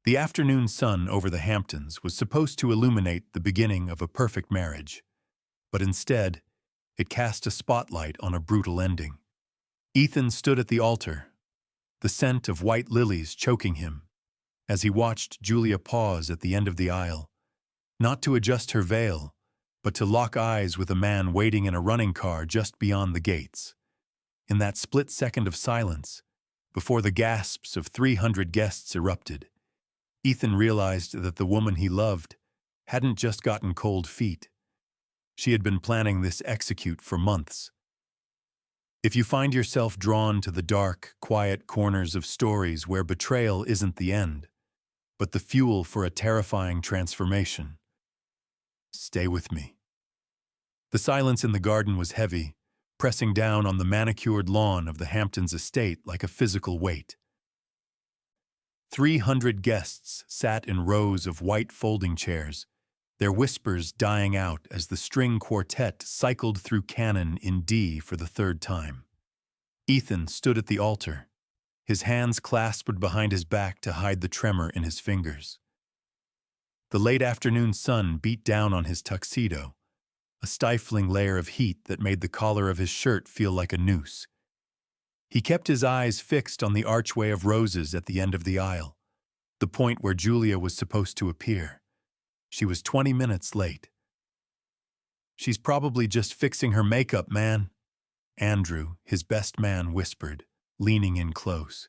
The afternoon sun over the Hamptons was supposed to illuminate the beginning of a perfect marriage, but instead, it cast a spotlight on a brutal ending. Ethan stood at the altar, the scent of white lilies choking him, as he watched Julia pause at the end of the aisle, not to adjust her veil, but to lock eyes with a man waiting in a running car just beyond the gates. In that split second of silence, before the gasps of 300 guests erupted, Ethan realized that the woman he loved hadn't just gotten cold feet. She had been planning this execute for months. If you find yourself drawn to the dark, quiet corners of stories where betrayal isn't the end, but the fuel for a terrifying transformation, stay with me. The silence in the garden was heavy, pressing down on the manicured lawn of the Hamptons estate like a physical weight. 300 guests sat in rows of white folding chairs, their whispers dying out as the string quartet cycled through canon in D for the third time. Ethan stood at the altar, his hands clasped behind his back to hide the tremor in his fingers. The late afternoon sun beat down on his tuxedo, a stifling layer of heat that made the collar of his shirt feel like a noose. He kept his eyes fixed on the archway of roses at the end of the aisle, the point where Julia was supposed to appear. She was 20 minutes late. "She's probably just fixing her makeup, man," Andrew, his best man, whispered, leaning in close.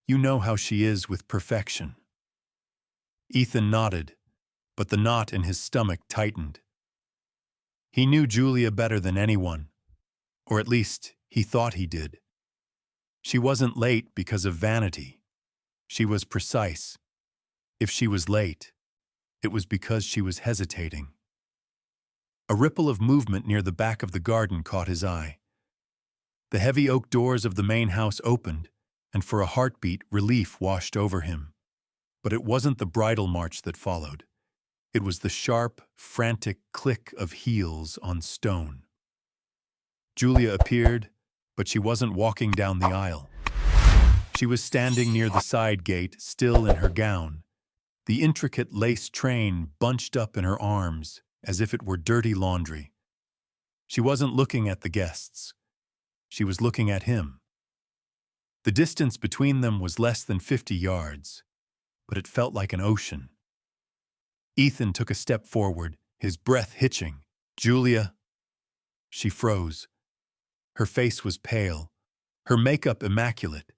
"You know how she is with perfection." Ethan nodded, but the knot in his stomach tightened. He knew Julia better than anyone, or at least he thought he did. She wasn't late because of vanity. She was precise. If she was late, it was because she was hesitating. A ripple of movement near the back of the garden caught his eye. The heavy oak doors of the main house opened, and for a heartbeat, relief washed over him. But it wasn't the bridal march that followed. It was the sharp, frantic click of heels on stone. Julia appeared, but she wasn't walking down the aisle. She was standing near the side gate, still in her gown, the intricate lace train bunched up in her arms as if it were dirty laundry. She wasn't looking at the guests. She was looking at him. The distance between them was less than 50 yards, but it felt like an ocean. Ethan took a step forward, his breath hitching. "Julia." She froze. Her face was pale, her makeup immaculate,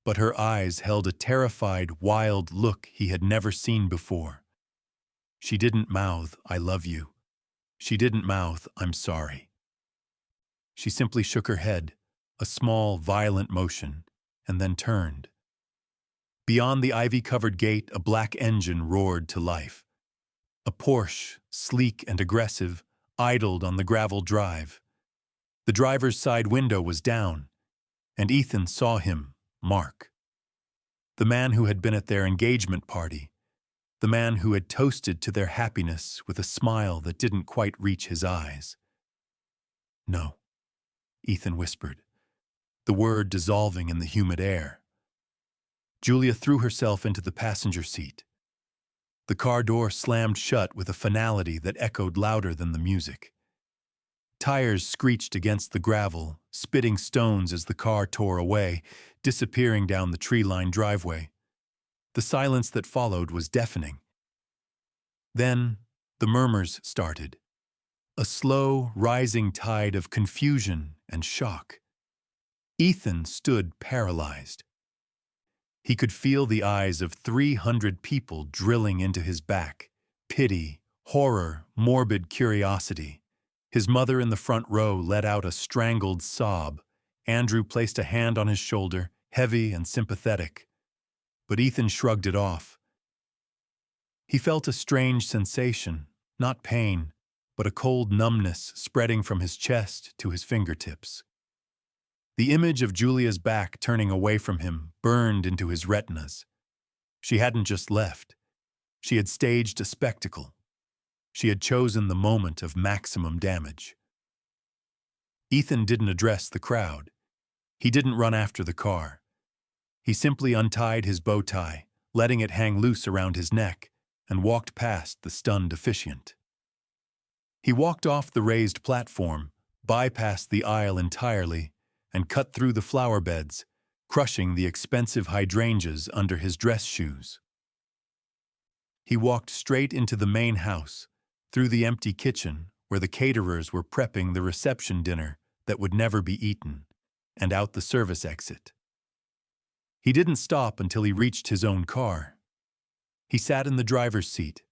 but her eyes held a terrified, wild look he had never seen before. She didn't mouth, "I love you." She didn't mouth, "I'm sorry." She simply shook her head, a small, violent motion, and then turned. Beyond the ivy-covered gate, a black engine roared to life. A Porsche, sleek and aggressive, idled on the gravel drive. The driver's side window was down, and Ethan saw him, Mark. The man who had been at their engagement party, the man who had toasted to their happiness with a smile that didn't quite reach his eyes. "No," Ethan whispered, the word dissolving in the humid air. Julia threw herself into the passenger seat. The car door slammed shut with a finality that echoed louder than the music. Tires screeched against the gravel, spitting stones as the car tore away, disappearing down the tree-lined driveway. The silence that followed was deafening. Then, the murmurs started. A slow, rising tide of confusion and shock. Ethan stood paralyzed. He could feel the eyes of 300 people drilling into his back. Pity, horror, morbid curiosity. His mother in the front row let out a strangled sob. Andrew placed a hand on his shoulder, heavy and sympathetic. But Ethan shrugged it off. He felt a strange sensation, not pain, but a cold numbness spreading from his chest to his fingertips. The image of Julia's back turning away from him burned into his retinas. She hadn't just left. She had staged a spectacle. She had chosen the moment of maximum damage. Ethan didn't address the crowd. He didn't run after the car. He simply untied his bow tie, letting it hang loose around his neck, and walked past the stunned officiant. He walked off the raised platform, bypassed the aisle entirely, and cut through the flower beds, crushing the expensive hydrangeas under his dress shoes. He walked straight into the main house, through the empty kitchen where the caterers were prepping the reception dinner that would never be eaten, and out the service exit. He didn't stop until he reached his own car. He sat in the driver's seat,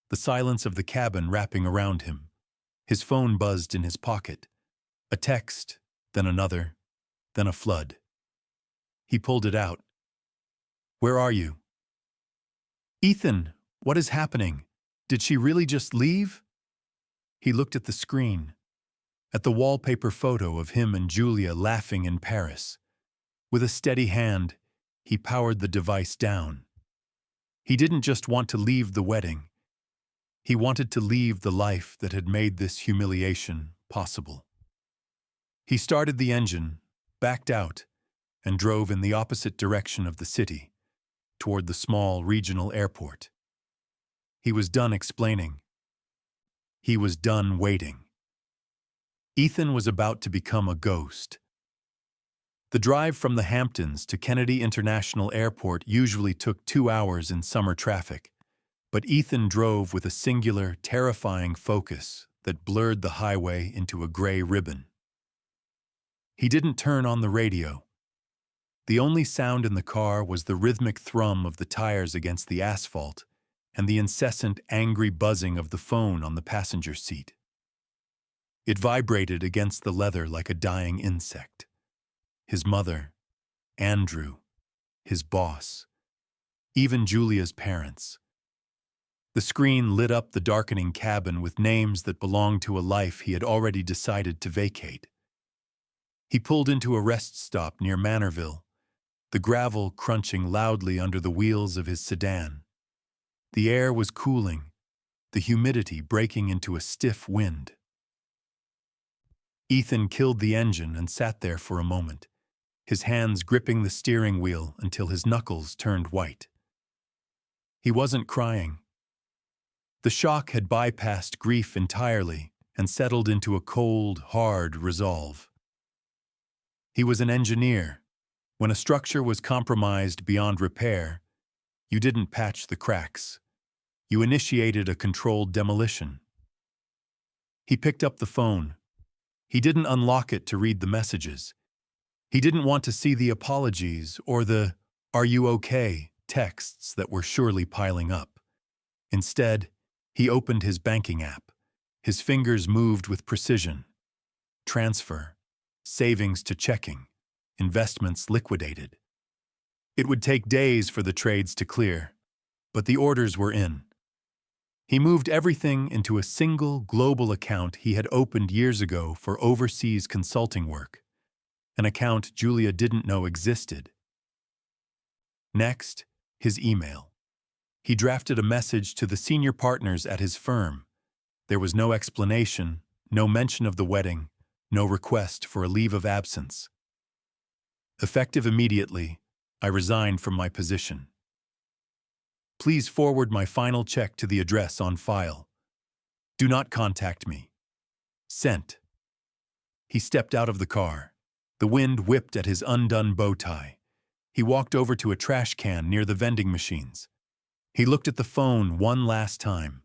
the silence of the cabin wrapping around him. His phone buzzed in his pocket. A text, then another, then a flood. He pulled it out. "Where are you?" "Ethan, what is happening? Did she really just leave?" He looked at the screen, at the wallpaper photo of him and Julia laughing in Paris. With a steady hand, he powered the device down. He didn't just want to leave the wedding. He wanted to leave the life that had made this humiliation possible. He started the engine, backed out, and drove in the opposite direction of the city, toward the small regional airport. He was done explaining. He was done waiting. Ethan was about to become a ghost. The drive from the Hamptons to Kennedy International Airport usually took 2 hours in summer traffic, but Ethan drove with a singular, terrifying focus that blurred the highway into a gray ribbon. He didn't turn on the radio. The only sound in the car was the rhythmic thrum of the tires against the asphalt and the incessant, angry buzzing of the phone on the passenger seat. It vibrated against the leather like a dying insect. His mother, Andrew, his boss, even Julia's parents. The screen lit up the darkening cabin with names that belonged to a life he had already decided to vacate. He pulled into a rest stop near Manorville, the gravel crunching loudly under the wheels of his sedan. The air was cooling, the humidity breaking into a stiff wind. Ethan killed the engine and sat there for a moment, his hands gripping the steering wheel until his knuckles turned white. He wasn't crying. The shock had bypassed grief entirely and settled into a cold, hard resolve. He was an engineer. When a structure was compromised beyond repair, you didn't patch the cracks. You initiated a controlled demolition. He picked up the phone. He didn't unlock it to read the messages. He didn't want to see the apologies or the "Are you okay?" texts that were surely piling up. Instead, he opened his banking app. His fingers moved with precision. Transfer, savings to checking, investments liquidated. It would take days for the trades to clear, but the orders were in. He moved everything into a single global account he had opened years ago for overseas consulting work, an account Julia didn't know existed. Next, his email. He drafted a message to the senior partners at his firm. There was no explanation, no mention of the wedding, no request for a leave of absence. Effective immediately, I resigned from my position. Please forward my final check to the address on file. Do not contact me. Sent. He stepped out of the car. The wind whipped at his undone bow tie. He walked over to a trash can near the vending machines. He looked at the phone one last time,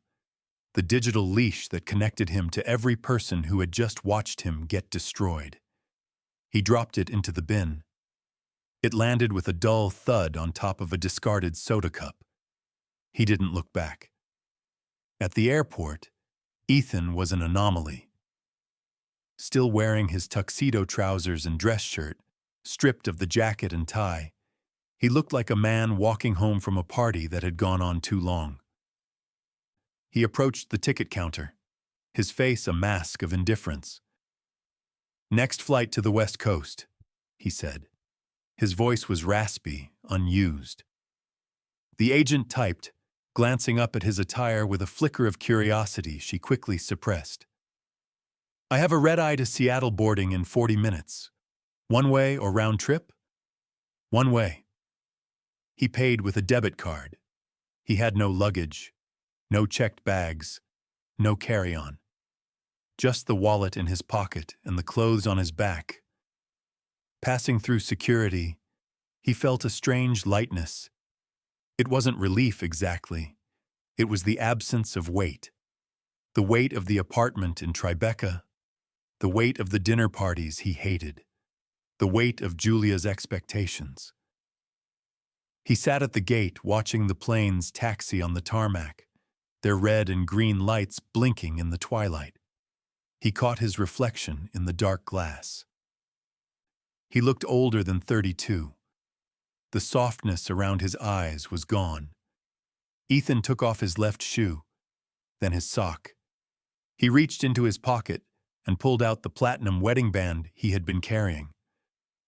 the digital leash that connected him to every person who had just watched him get destroyed. He dropped it into the bin. It landed with a dull thud on top of a discarded soda cup. He didn't look back. At the airport, Ethan was an anomaly. Still wearing his tuxedo trousers and dress shirt, stripped of the jacket and tie, he looked like a man walking home from a party that had gone on too long. He approached the ticket counter, his face a mask of indifference. "Next flight to the West Coast," he said. His voice was raspy, unused. The agent typed, glancing up at his attire with a flicker of curiosity she quickly suppressed. "I have a red-eye to Seattle boarding in 40 minutes. One way or round trip?" "One way." He paid with a debit card. He had no luggage, no checked bags, no carry-on. Just the wallet in his pocket and the clothes on his back. Passing through security, he felt a strange lightness. It wasn't relief exactly. It was the absence of weight. The weight of the apartment in Tribeca, the weight of the dinner parties he hated, the weight of Julia's expectations. He sat at the gate watching the planes taxi on the tarmac, their red and green lights blinking in the twilight. He caught his reflection in the dark glass. He looked older than 32. The softness around his eyes was gone. Ethan took off his left shoe, then his sock. He reached into his pocket and pulled out the platinum wedding band he had been carrying,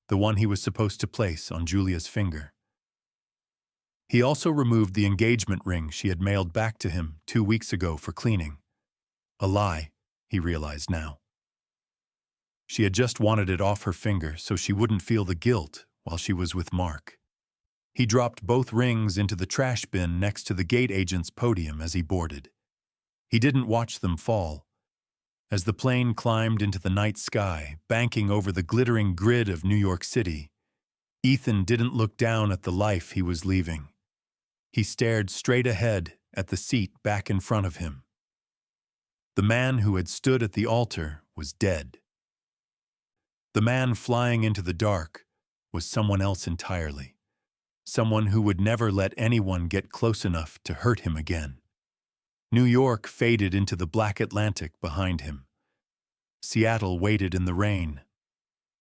the one he was supposed to place on Julia's finger. He also removed the engagement ring she had mailed back to him 2 weeks ago for cleaning. A lie, he realized now. She had just wanted it off her finger so she wouldn't feel the guilt while she was with Mark. He dropped both rings into the trash bin next to the gate agent's podium as he boarded. He didn't watch them fall. As the plane climbed into the night sky, banking over the glittering grid of New York City, Ethan didn't look down at the life he was leaving. He stared straight ahead at the seat back in front of him. The man who had stood at the altar was dead. The man flying into the dark was someone else entirely. Someone who would never let anyone get close enough to hurt him again. New York faded into the black Atlantic behind him. Seattle waited in the rain.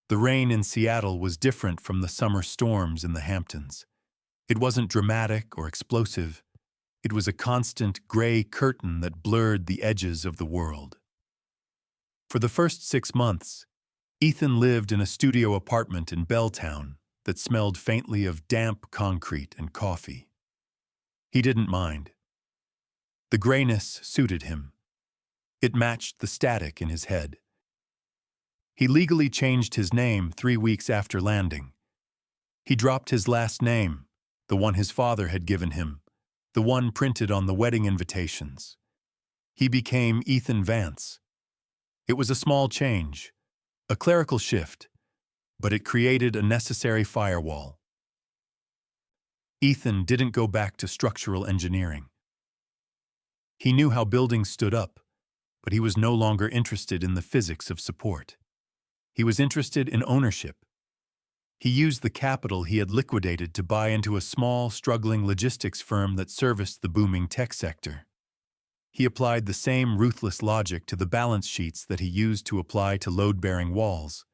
The rain in Seattle was different from the summer storms in the Hamptons. It wasn't dramatic or explosive. It was a constant gray curtain that blurred the edges of the world. For the first 6 months, Ethan lived in a studio apartment in Belltown that smelled faintly of damp concrete and coffee. He didn't mind. The grayness suited him. It matched the static in his head. He legally changed his name 3 weeks after landing. He dropped his last name, the one his father had given him, the one printed on the wedding invitations. He became Ethan Vance. It was a small change, a clerical shift, but it created a necessary firewall. Ethan didn't go back to structural engineering. He knew how buildings stood up, but he was no longer interested in the physics of support. He was interested in ownership. He used the capital he had liquidated to buy into a small, struggling logistics firm that serviced the booming tech sector. He applied the same ruthless logic to the balance sheets that he used to apply to load-bearing walls.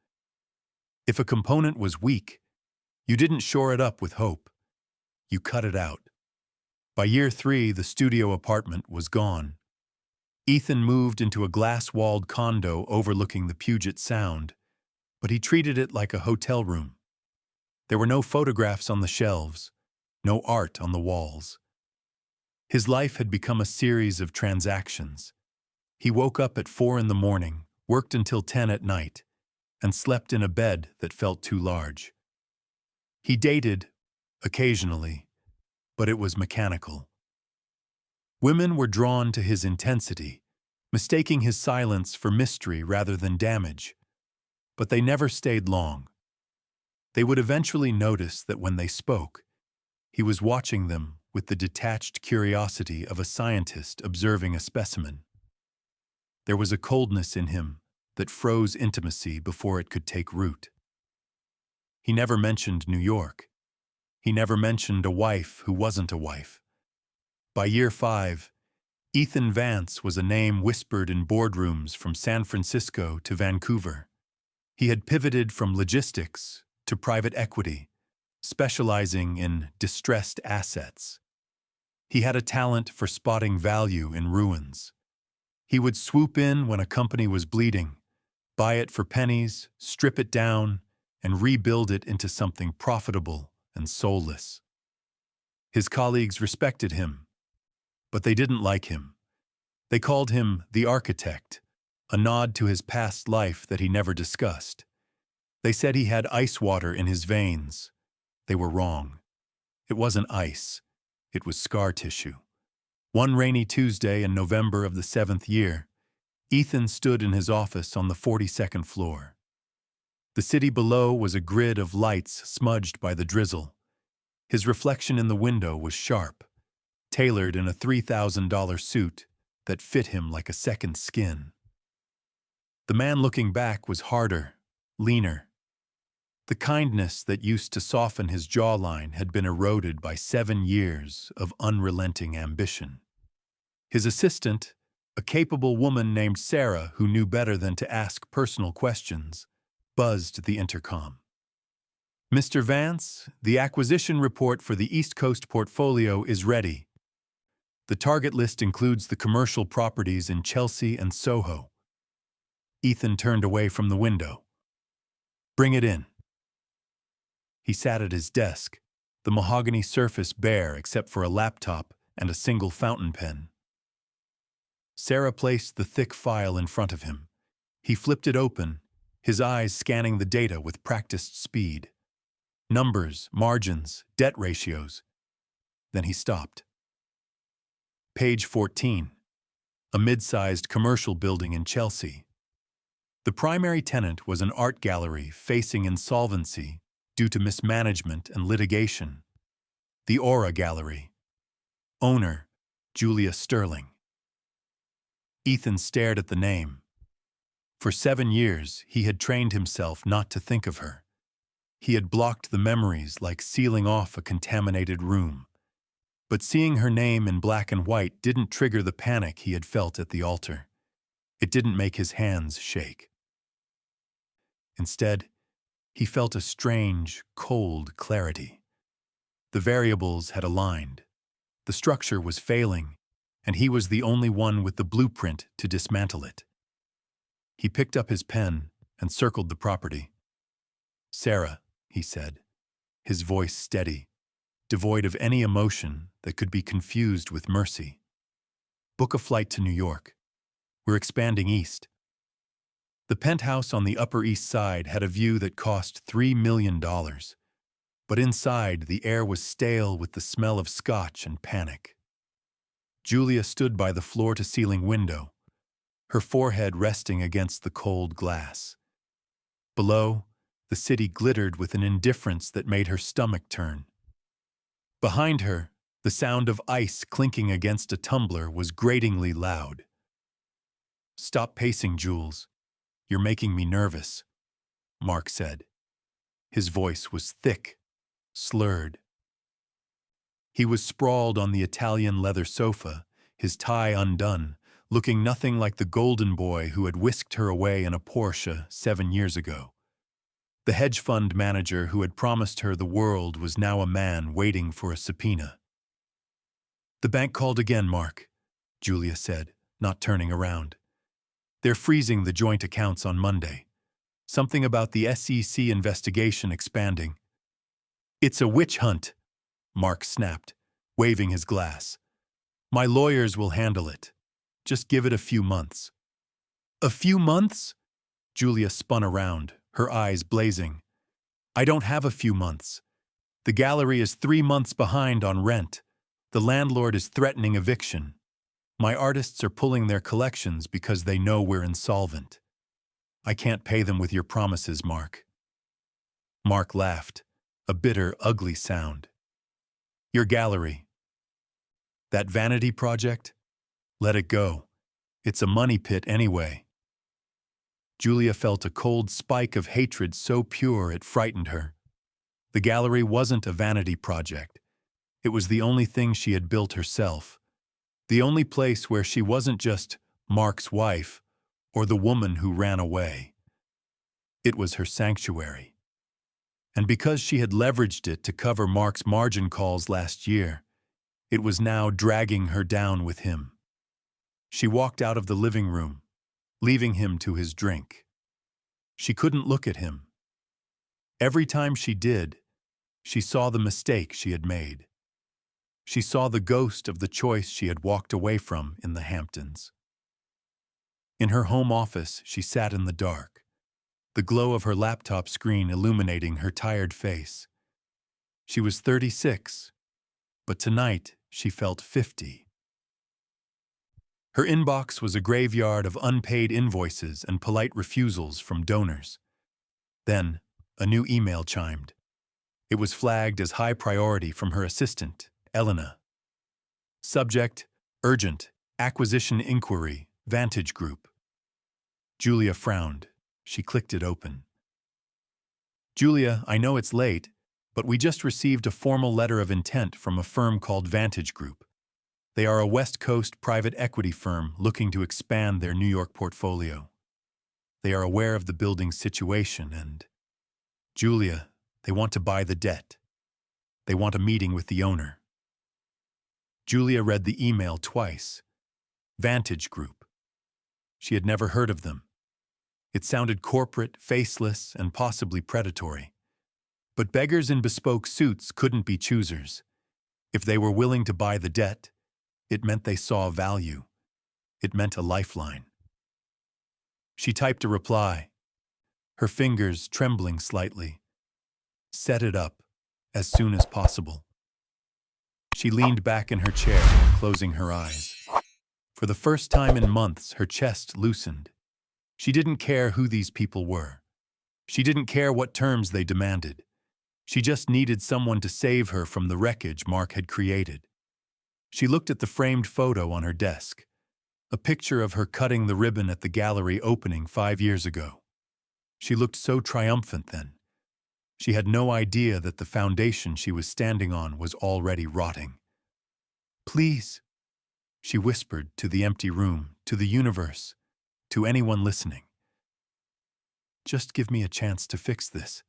If a component was weak, you didn't shore it up with hope. You cut it out. By year 3, the studio apartment was gone. Ethan moved into a glass-walled condo overlooking the Puget Sound, but he treated it like a hotel room. There were no photographs on the shelves, no art on the walls. His life had become a series of transactions. He woke up at 4 in the morning, worked until 10 at night, and slept in a bed that felt too large. He dated, occasionally, but it was mechanical. Women were drawn to his intensity, mistaking his silence for mystery rather than damage. But they never stayed long. They would eventually notice that when they spoke, he was watching them with the detached curiosity of a scientist observing a specimen. There was a coldness in him that froze intimacy before it could take root. He never mentioned New York. He never mentioned a wife who wasn't a wife. By year 5, Ethan Vance was a name whispered in boardrooms from San Francisco to Vancouver. He had pivoted from logistics to private equity, specializing in distressed assets. He had a talent for spotting value in ruins. He would swoop in when a company was bleeding, buy it for pennies, strip it down, and rebuild it into something profitable and soulless. His colleagues respected him, but they didn't like him. They called him the architect, a nod to his past life that he never discussed. They said he had ice water in his veins. They were wrong. It wasn't ice. It was scar tissue. One rainy Tuesday in November of the 7th year, Ethan stood in his office on the 42nd floor. The city below was a grid of lights smudged by the drizzle. His reflection in the window was sharp, tailored in a $3,000 suit that fit him like a second skin. The man looking back was harder, leaner. The kindness that used to soften his jawline had been eroded by 7 years of unrelenting ambition. His assistant, a capable woman named Sarah who knew better than to ask personal questions, buzzed the intercom. "Mr. Vance, the acquisition report for the East Coast portfolio is ready. The target list includes the commercial properties in Chelsea and Soho." Ethan turned away from the window. "Bring it in." He sat at his desk, the mahogany surface bare except for a laptop and a single fountain pen. Sarah placed the thick file in front of him. He flipped it open, his eyes scanning the data with practiced speed. Numbers, margins, debt ratios. Then he stopped. Page 14. A mid-sized commercial building in Chelsea. The primary tenant was an art gallery facing insolvency due to mismanagement and litigation. The Aura Gallery. Owner, Julia Sterling. Ethan stared at the name. For 7 years, he had trained himself not to think of her. He had blocked the memories like sealing off a contaminated room. But seeing her name in black and white didn't trigger the panic he had felt at the altar. It didn't make his hands shake. Instead, he felt a strange, cold clarity. The variables had aligned. The structure was failing, and he was the only one with the blueprint to dismantle it. He picked up his pen and circled the property. "Sarah," he said, his voice steady, devoid of any emotion that could be confused with mercy. "Book a flight to New York. We're expanding east." The penthouse on the Upper East Side had a view that cost $3 million, but inside the air was stale with the smell of scotch and panic. Julia stood by the floor-to-ceiling window, her forehead resting against the cold glass. Below, the city glittered with an indifference that made her stomach turn. Behind her, the sound of ice clinking against a tumbler was gratingly loud. "Stop pacing, Jules. You're making me nervous," Mark said. His voice was thick, slurred. He was sprawled on the Italian leather sofa, his tie undone, looking nothing like the golden boy who had whisked her away in a Porsche 7 years ago. The hedge fund manager who had promised her the world was now a man waiting for a subpoena. "The bank called again, Mark," Julia said, not turning around. "They're freezing the joint accounts on Monday. Something about the SEC investigation expanding." "It's a witch hunt," Mark snapped, waving his glass. "My lawyers will handle it. Just give it a few months." "A few months?" Julia spun around, her eyes blazing. "I don't have a few months. The gallery is 3 months behind on rent. The landlord is threatening eviction. My artists are pulling their collections because they know we're insolvent. I can't pay them with your promises, Mark." Mark laughed, a bitter, ugly sound. "Your gallery. That vanity project? Let it go. It's a money pit anyway." Julia felt a cold spike of hatred so pure it frightened her. The gallery wasn't a vanity project. It was the only thing she had built herself. The only place where she wasn't just Mark's wife or the woman who ran away. It was her sanctuary. And because she had leveraged it to cover Mark's margin calls last year, it was now dragging her down with him. She walked out of the living room, leaving him to his drink. She couldn't look at him. Every time she did, she saw the mistake she had made. She saw the ghost of the choice she had walked away from in the Hamptons. In her home office, she sat in the dark, the glow of her laptop screen illuminating her tired face. She was 36, but tonight she felt 50. Her inbox was a graveyard of unpaid invoices and polite refusals from donors. Then, a new email chimed. It was flagged as high priority from her assistant, Elena. Subject: Urgent, Acquisition Inquiry, Vantage Group. Julia frowned. She clicked it open. Julia, I know it's late, but we just received a formal letter of intent from a firm called Vantage Group. They are a West Coast private equity firm looking to expand their New York portfolio. They are aware of the building's situation and, Julia, they want to buy the debt. They want a meeting with the owner. Julia read the email twice. Vantage Group. She had never heard of them. It sounded corporate, faceless, and possibly predatory. But beggars in bespoke suits couldn't be choosers. If they were willing to buy the debt, it meant they saw value. It meant a lifeline. She typed a reply, her fingers trembling slightly. Set it up as soon as possible. She leaned back in her chair, closing her eyes. For the first time in months, her chest loosened. She didn't care who these people were. She didn't care what terms they demanded. She just needed someone to save her from the wreckage Mark had created. She looked at the framed photo on her desk, a picture of her cutting the ribbon at the gallery opening 5 years ago. She looked so triumphant then. She had no idea that the foundation she was standing on was already rotting. Please, she whispered to the empty room, to the universe, to anyone listening. Just give me a chance to fix this.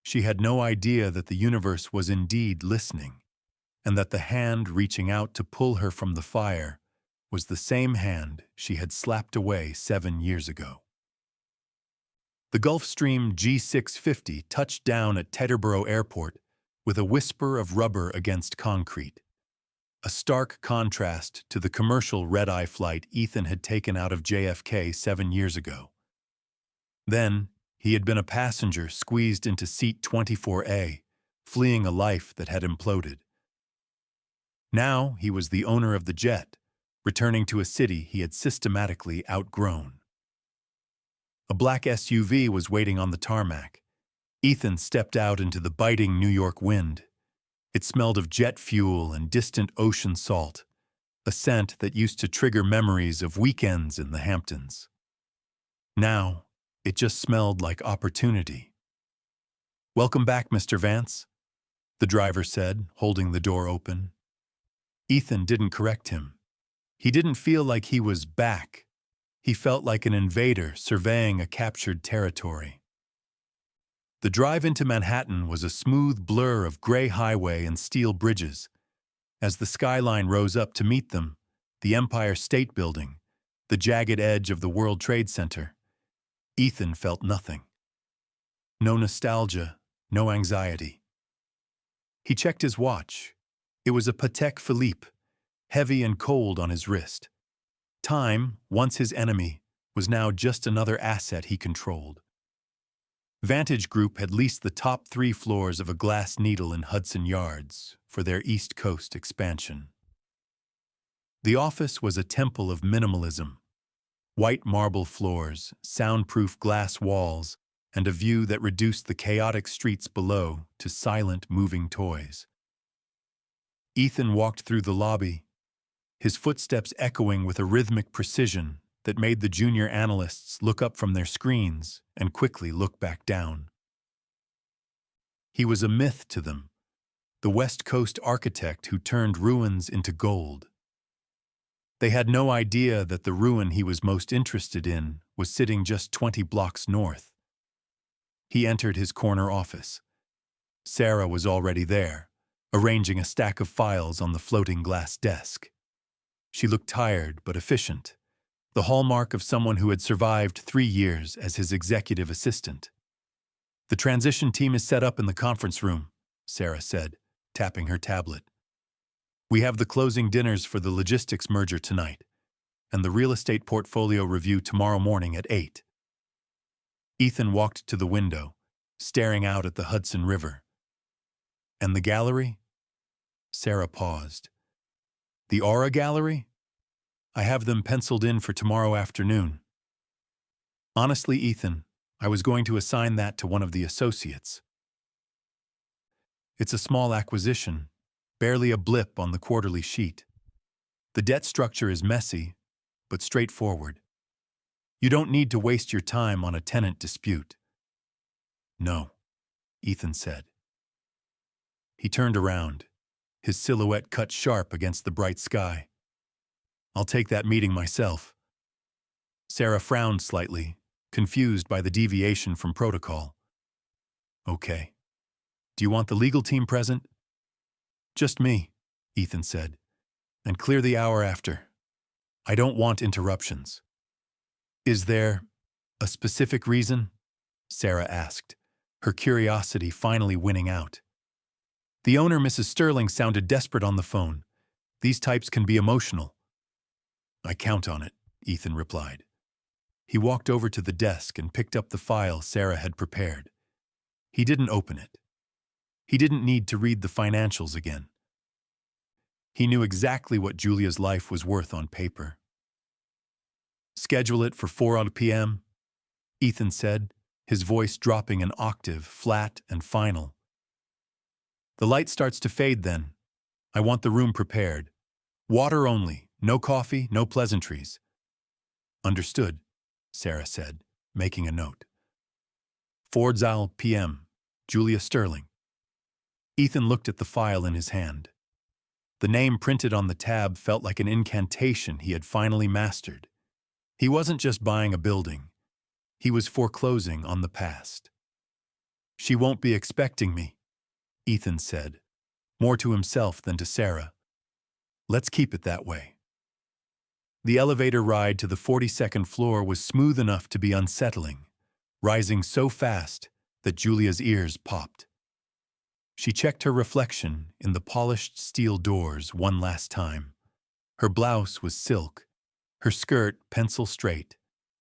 She had no idea that the universe was indeed listening, and that the hand reaching out to pull her from the fire was the same hand she had slapped away 7 years ago. The Gulfstream G650 touched down at Teterboro Airport with a whisper of rubber against concrete, a stark contrast to the commercial red-eye flight Ethan had taken out of JFK 7 years ago. Then, he had been a passenger squeezed into seat 24A, fleeing a life that had imploded. Now he was the owner of the jet, returning to a city he had systematically outgrown. A black SUV was waiting on the tarmac. Ethan stepped out into the biting New York wind. It smelled of jet fuel and distant ocean salt, a scent that used to trigger memories of weekends in the Hamptons. Now, it just smelled like opportunity. "Welcome back, Mr. Vance," the driver said, holding the door open. Ethan didn't correct him. He didn't feel like he was back. He felt like an invader surveying a captured territory. The drive into Manhattan was a smooth blur of gray highway and steel bridges. As the skyline rose up to meet them, the Empire State Building, the jagged edge of the World Trade Center, Ethan felt nothing. No nostalgia, no anxiety. He checked his watch. It was a Patek Philippe, heavy and cold on his wrist. Time, once his enemy, was now just another asset he controlled. Vantage Group had leased the top 3 floors of a Glass Needle in Hudson Yards for their East Coast expansion. The office was a temple of minimalism. White marble floors, soundproof glass walls, and a view that reduced the chaotic streets below to silent moving toys. Ethan walked through the lobby, his footsteps echoing with a rhythmic precision that made the junior analysts look up from their screens and quickly look back down. He was a myth to them, the West Coast architect who turned ruins into gold. They had no idea that the ruin he was most interested in was sitting just 20 blocks north. He entered his corner office. Sarah was already there, arranging a stack of files on the floating glass desk. She looked tired but efficient, the hallmark of someone who had survived 3 years as his executive assistant. "The transition team is set up in the conference room," Sarah said, tapping her tablet. "We have the closing dinners for the logistics merger tonight, and the real estate portfolio review tomorrow morning at 8. Ethan walked to the window, staring out at the Hudson River. "And the gallery?" Sarah paused. The Aura Gallery? I have them penciled in for tomorrow afternoon. Honestly, Ethan, I was going to assign that to one of the associates. It's a small acquisition, barely a blip on the quarterly sheet. The debt structure is messy, but straightforward. You don't need to waste your time on a tenant dispute. No, Ethan said. He turned around, his silhouette cut sharp against the bright sky. I'll take that meeting myself. Sarah frowned slightly, confused by the deviation from protocol. Okay. Do you want the legal team present? Just me, Ethan said, and clear the hour after. I don't want interruptions. Is there a specific reason? Sarah asked, her curiosity finally winning out. The owner, Mrs. Sterling, sounded desperate on the phone. These types can be emotional. I count on it, Ethan replied. He walked over to the desk and picked up the file Sarah had prepared. He didn't open it. He didn't need to read the financials again. He knew exactly what Julia's life was worth on paper. Schedule it for 4 p.m., Ethan said, his voice dropping an octave, flat and final. The light starts to fade then. I want the room prepared. Water only, no coffee, no pleasantries. Understood, Sarah said, making a note. 4 p.m., Julia Sterling. Ethan looked at the file in his hand. The name printed on the tab felt like an incantation he had finally mastered. He wasn't just buying a building. He was foreclosing on the past. She won't be expecting me, Ethan said, more to himself than to Sarah. Let's keep it that way. The elevator ride to the 42nd floor was smooth enough to be unsettling, rising so fast that Julia's ears popped. She checked her reflection in the polished steel doors one last time. Her blouse was silk, her skirt pencil straight,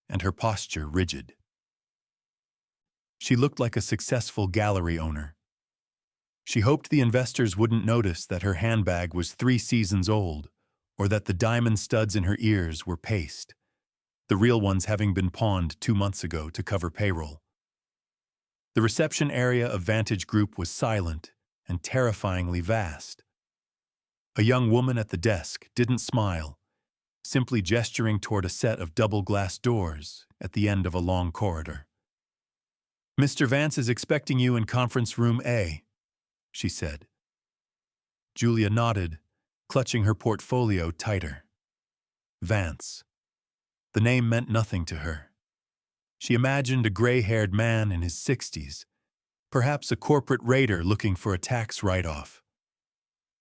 and her posture rigid. She looked like a successful gallery owner. She hoped the investors wouldn't notice that her handbag was 3 seasons old, or that the diamond studs in her ears were paste, the real ones having been pawned 2 months ago to cover payroll. The reception area of Vantage Group was silent and terrifyingly vast. A young woman at the desk didn't smile, simply gesturing toward a set of double-glass doors at the end of a long corridor. Mr. Vance is expecting you in conference room A, she said. Julia nodded, clutching her portfolio tighter. Vance. The name meant nothing to her. She imagined a gray-haired man in his 60s, perhaps a corporate raider looking for a tax write-off.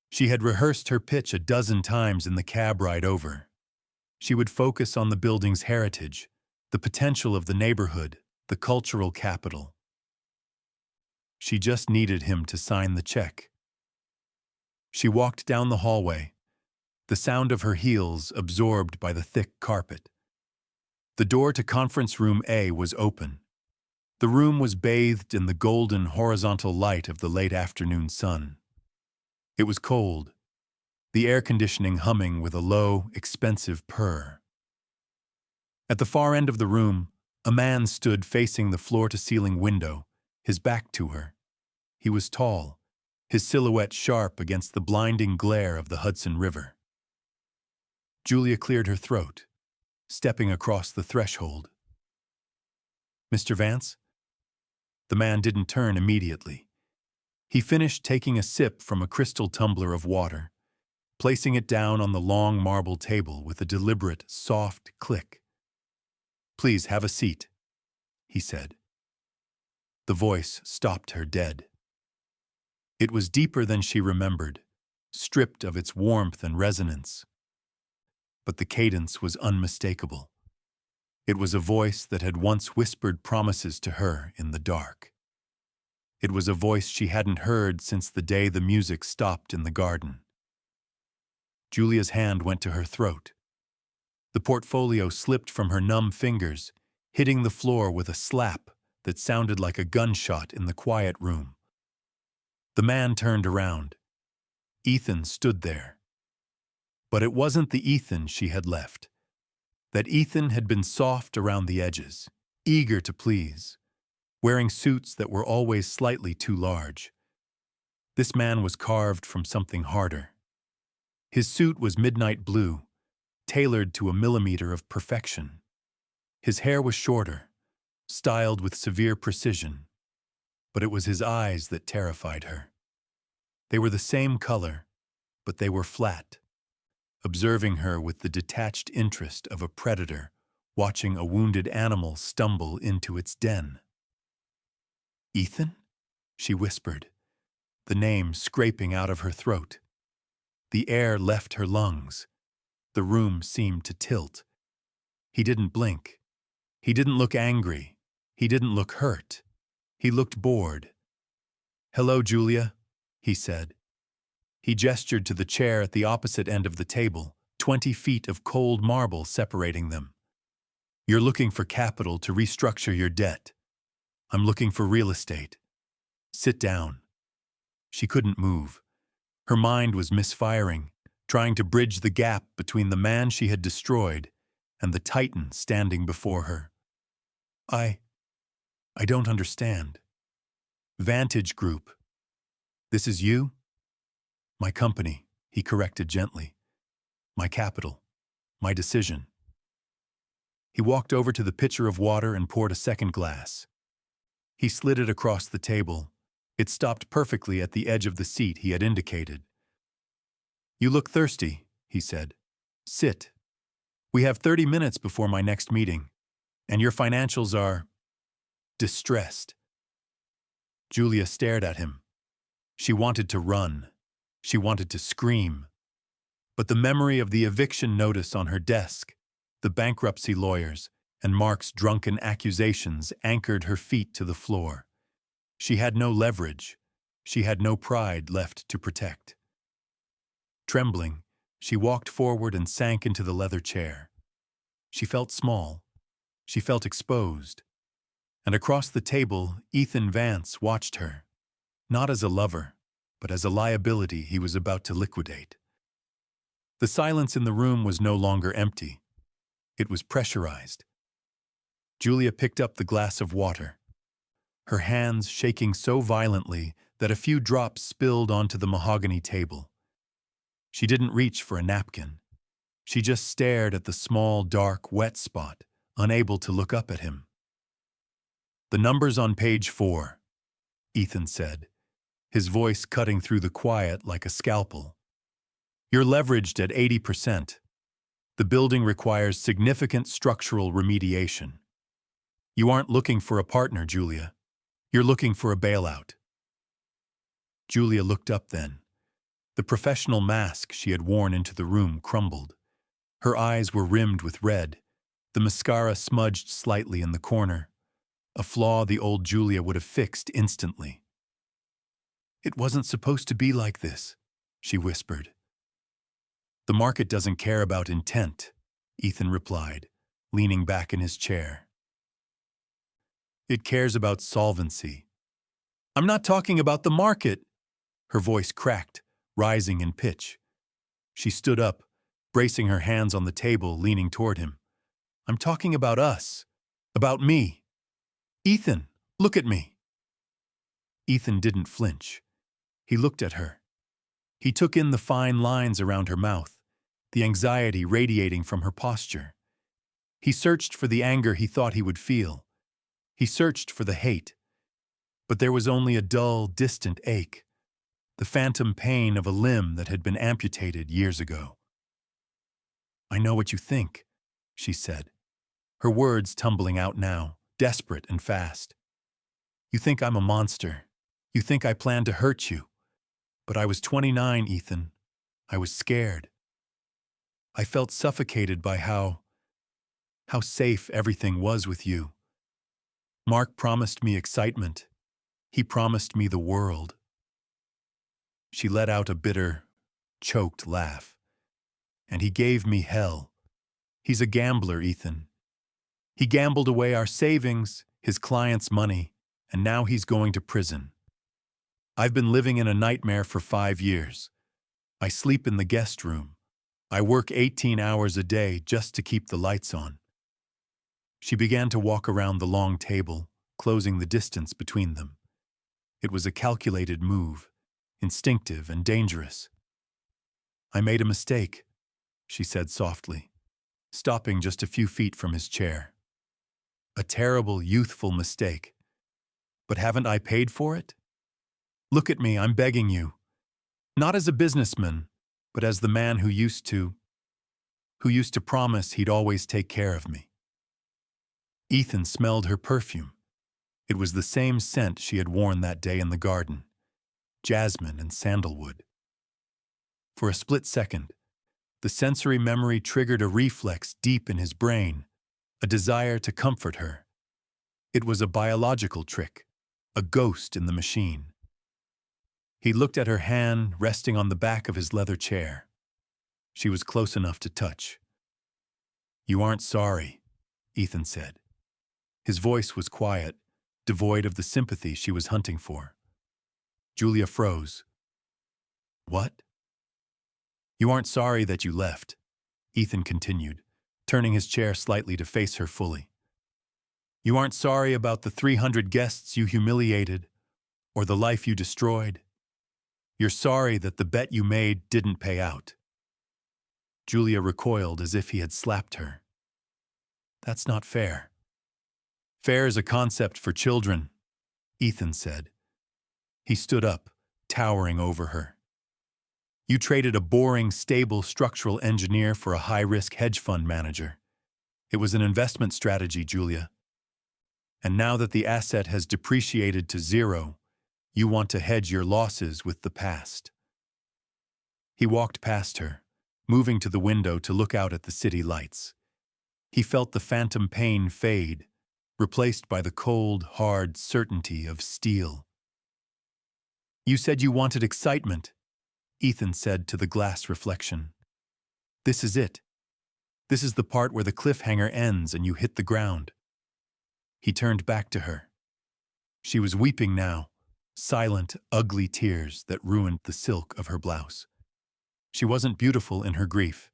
She had rehearsed her pitch a dozen times in the cab ride over. She would focus on the building's heritage, the potential of the neighborhood, the cultural capital. She just needed him to sign the check. She walked down the hallway, the sound of her heels absorbed by the thick carpet. The door to conference room A was open. The room was bathed in the golden horizontal light of the late afternoon sun. It was cold, the air conditioning humming with a low, expensive purr. At the far end of the room, a man stood facing the floor-to-ceiling window, his back to her. He was tall, his silhouette sharp against the blinding glare of the Hudson River. Julia cleared her throat, stepping across the threshold. Mr. Vance? The man didn't turn immediately. He finished taking a sip from a crystal tumbler of water, placing it down on the long marble table with a deliberate, soft click. Please have a seat, he said. The voice stopped her dead. It was deeper than she remembered, stripped of its warmth and resonance. But the cadence was unmistakable. It was a voice that had once whispered promises to her in the dark. It was a voice she hadn't heard since the day the music stopped in the garden. Julia's hand went to her throat. The portfolio slipped from her numb fingers, hitting the floor with a slap that sounded like a gunshot in the quiet room. The man turned around. Ethan stood there. But it wasn't the Ethan she had left. That Ethan had been soft around the edges, eager to please, wearing suits that were always slightly too large. This man was carved from something harder. His suit was midnight blue, tailored to a millimeter of perfection. His hair was shorter, styled with severe precision, but it was his eyes that terrified her. They were the same color, but they were flat, observing her with the detached interest of a predator watching a wounded animal stumble into its den. "Ethan?" she whispered, the name scraping out of her throat. The air left her lungs. The room seemed to tilt. He didn't blink. He didn't look angry. He didn't look hurt. He looked bored. "Hello, Julia," he said. He gestured to the chair at the opposite end of the table, 20 feet of cold marble separating them. "You're looking for capital to restructure your debt. I'm looking for real estate. Sit down." She couldn't move. Her mind was misfiring, trying to bridge the gap between the man she had destroyed and the titan standing before her. I don't understand." "Vantage Group. This is you?" "My company," he corrected gently. "My capital. My decision." He walked over to the pitcher of water and poured a second glass. He slid it across the table. It stopped perfectly at the edge of the seat he had indicated. "You look thirsty," he said. "Sit. We have 30 minutes before my next meeting, and your financials are distressed." Julia stared at him. She wanted to run. She wanted to scream. But the memory of the eviction notice on her desk, the bankruptcy lawyers, and Mark's drunken accusations anchored her feet to the floor. She had no leverage. She had no pride left to protect. Trembling, she walked forward and sank into the leather chair. She felt small. She felt exposed. And across the table, Ethan Vance watched her, not as a lover, but as a liability he was about to liquidate. The silence in the room was no longer empty. It was pressurized. Julia picked up the glass of water, her hands shaking so violently that a few drops spilled onto the mahogany table. She didn't reach for a napkin. She just stared at the small, dark, wet spot, unable to look up at him. "The number's on page 4, Ethan said, his voice cutting through the quiet like a scalpel. "You're leveraged at 80%. The building requires significant structural remediation. You aren't looking for a partner, Julia. You're looking for a bailout." Julia looked up then. The professional mask she had worn into the room crumbled. Her eyes were rimmed with red, the mascara smudged slightly in the corner, a flaw the old Julia would have fixed instantly. "It wasn't supposed to be like this," she whispered. "The market doesn't care about intent," Ethan replied, leaning back in his chair. "It cares about solvency." "I'm not talking about the market." Her voice cracked, rising in pitch. She stood up, bracing her hands on the table, leaning toward him. "I'm talking about us. About me. Ethan, look at me." Ethan didn't flinch. He looked at her. He took in the fine lines around her mouth, the anxiety radiating from her posture. He searched for the anger he thought he would feel. He searched for the hate. But there was only a dull, distant ache, the phantom pain of a limb that had been amputated years ago. "I know what you think," she said, her words tumbling out now, desperate and fast. "You think I'm a monster. You think I plan to hurt you. But I was 29, Ethan. I was scared. I felt suffocated by how safe everything was with you. Mark promised me excitement. He promised me the world." She let out a bitter, choked laugh. "And he gave me hell. He's a gambler, Ethan. He gambled away our savings, his clients' money, and now he's going to prison. I've been living in a nightmare for 5 years. I sleep in the guest room. I work 18 hours a day just to keep the lights on. She began to walk around the long table, closing the distance between them. It was a calculated move, instinctive and dangerous. I made a mistake, she said softly, stopping just a few feet from his chair. A terrible, youthful mistake. But haven't I paid for it? Look at me, I'm begging you. Not as a businessman, but as the man who used to promise he'd always take care of me. Ethan smelled her perfume. It was the same scent she had worn that day in the garden, jasmine and sandalwood. For a split second, the sensory memory triggered a reflex deep in his brain, a desire to comfort her. It was a biological trick, a ghost in the machine. He looked at her hand resting on the back of his leather chair. She was close enough to touch. "You aren't sorry," Ethan said. His voice was quiet, devoid of the sympathy she was hunting for. Julia froze. "What?" "You aren't sorry that you left," Ethan continued, turning his chair slightly to face her fully. "You aren't sorry about the 300 guests you humiliated, or the life you destroyed. You're sorry that the bet you made didn't pay out." Julia recoiled as if he had slapped her. "That's not fair." "Fair is a concept for children," Ethan said. He stood up, towering over her. "You traded a boring, stable structural engineer for a high-risk hedge fund manager. It was an investment strategy, Julia. And now that the asset has depreciated to zero, you want to hedge your losses with the past." He walked past her, moving to the window to look out at the city lights. He felt the phantom pain fade, replaced by the cold, hard certainty of steel. "You said you wanted excitement," Ethan said to the glass reflection. "This is it. This is the part where the cliffhanger ends and you hit the ground." He turned back to her. She was weeping now, silent, ugly tears that ruined the silk of her blouse. She wasn't beautiful in her grief.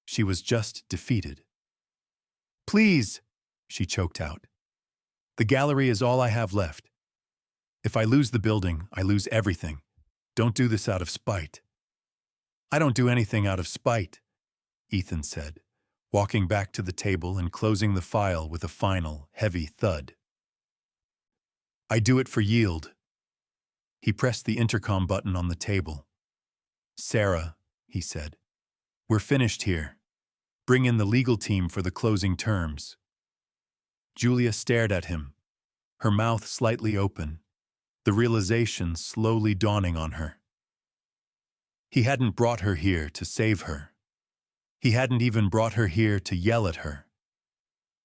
She was just defeated. "Please," she choked out. "The gallery is all I have left. If I lose the building, I lose everything. Don't do this out of spite." "I don't do anything out of spite," Ethan said, walking back to the table and closing the file with a final, heavy thud. "I do it for yield." He pressed the intercom button on the table. "Sarah," he said, "we're finished here. Bring in the legal team for the closing terms." Julia stared at him, her mouth slightly open, the realization slowly dawning on her. He hadn't brought her here to save her. He hadn't even brought her here to yell at her.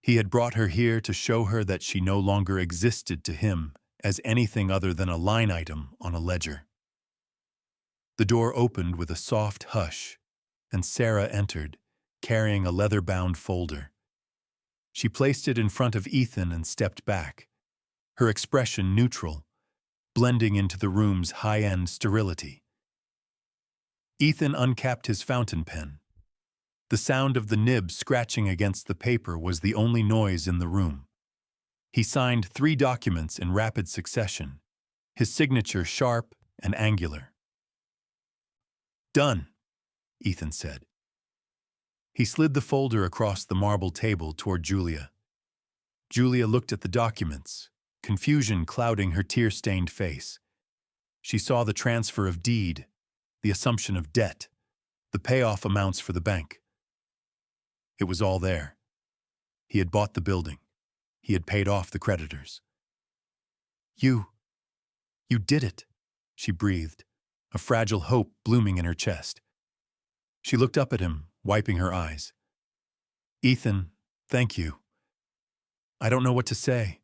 He had brought her here to show her that she no longer existed to him as anything other than a line item on a ledger. The door opened with a soft hush, and Sarah entered, carrying a leather-bound folder. She placed it in front of Ethan and stepped back, her expression neutral, blending into the room's high-end sterility. Ethan uncapped his fountain pen. The sound of the nib scratching against the paper was the only noise in the room. He signed 3 documents in rapid succession, his signature sharp and angular. "Done," Ethan said. He slid the folder across the marble table toward Julia. Julia looked at the documents, confusion clouding her tear-stained face. She saw the transfer of deed, the assumption of debt, the payoff amounts for the bank. It was all there. He had bought the building. He had paid off the creditors. You did it," she breathed, a fragile hope blooming in her chest. She looked up at him, wiping her eyes. "Ethan, thank you. I don't know what to say.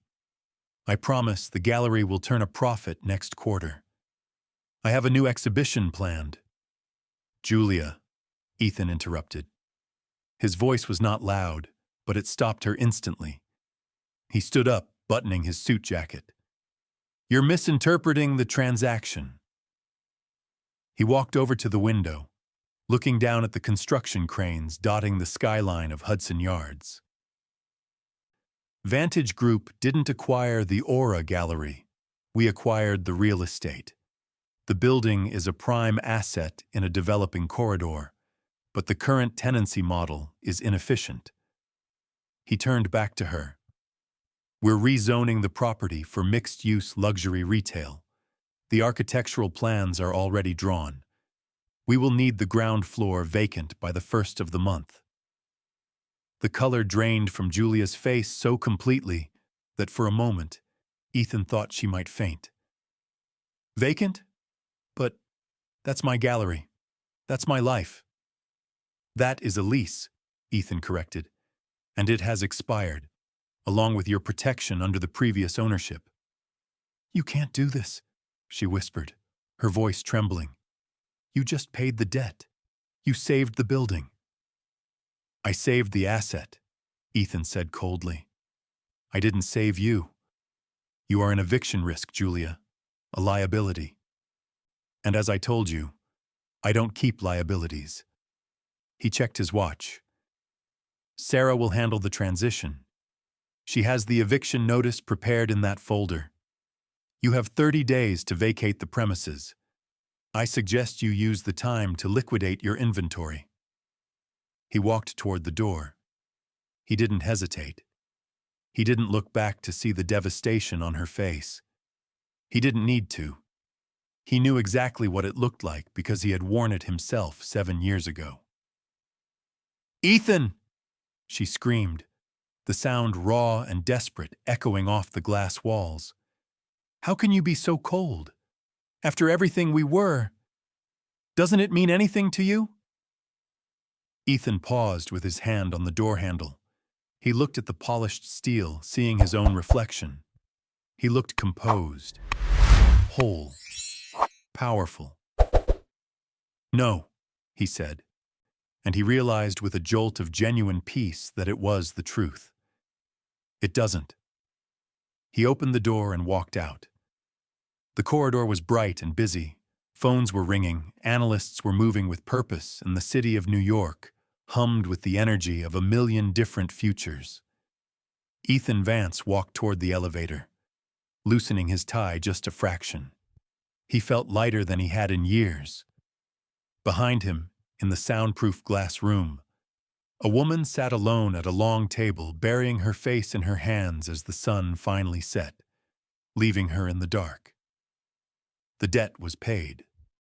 I promise the gallery will turn a profit next quarter. I have a new exhibition planned." "Julia," Ethan interrupted. His voice was not loud, but it stopped her instantly. He stood up, buttoning his suit jacket. "You're misinterpreting the transaction." He walked over to the window, looking down at the construction cranes dotting the skyline of Hudson Yards. Vantage Group didn't acquire the Aura Gallery. We acquired the real estate. The building is a prime asset in a developing corridor, but the current tenancy model is inefficient. He turned back to her. We're rezoning the property for mixed-use luxury retail. The architectural plans are already drawn. We will need the ground floor vacant by the 1st of the month. The color drained from Julia's face so completely that for a moment, Ethan thought she might faint. Vacant? But that's my gallery. That's my life. That is a lease, Ethan corrected, and it has expired, along with your protection under the previous ownership. You can't do this, she whispered, her voice trembling. You just paid the debt. You saved the building. I saved the asset, Ethan said coldly. I didn't save you. You are an eviction risk, Julia, a liability. And as I told you, I don't keep liabilities. He checked his watch. Sarah will handle the transition. She has the eviction notice prepared in that folder. You have 30 days to vacate the premises. I suggest you use the time to liquidate your inventory. He walked toward the door. He didn't hesitate. He didn't look back to see the devastation on her face. He didn't need to. He knew exactly what it looked like because he had worn it himself 7 years ago. Ethan! She screamed, the sound raw and desperate echoing off the glass walls. How can you be so cold? After everything we were, doesn't it mean anything to you? Ethan paused with his hand on the door handle. He looked at the polished steel, seeing his own reflection. He looked composed, whole, powerful. No, he said, and he realized with a jolt of genuine peace that it was the truth. It doesn't. He opened the door and walked out. The corridor was bright and busy. Phones were ringing, analysts were moving with purpose, and the city of New York hummed with the energy of a million different futures. Ethan Vance walked toward the elevator, loosening his tie just a fraction. He felt lighter than he had in years. Behind him, in the soundproof glass room, a woman sat alone at a long table, burying her face in her hands as the sun finally set, leaving her in the dark. The debt was paid.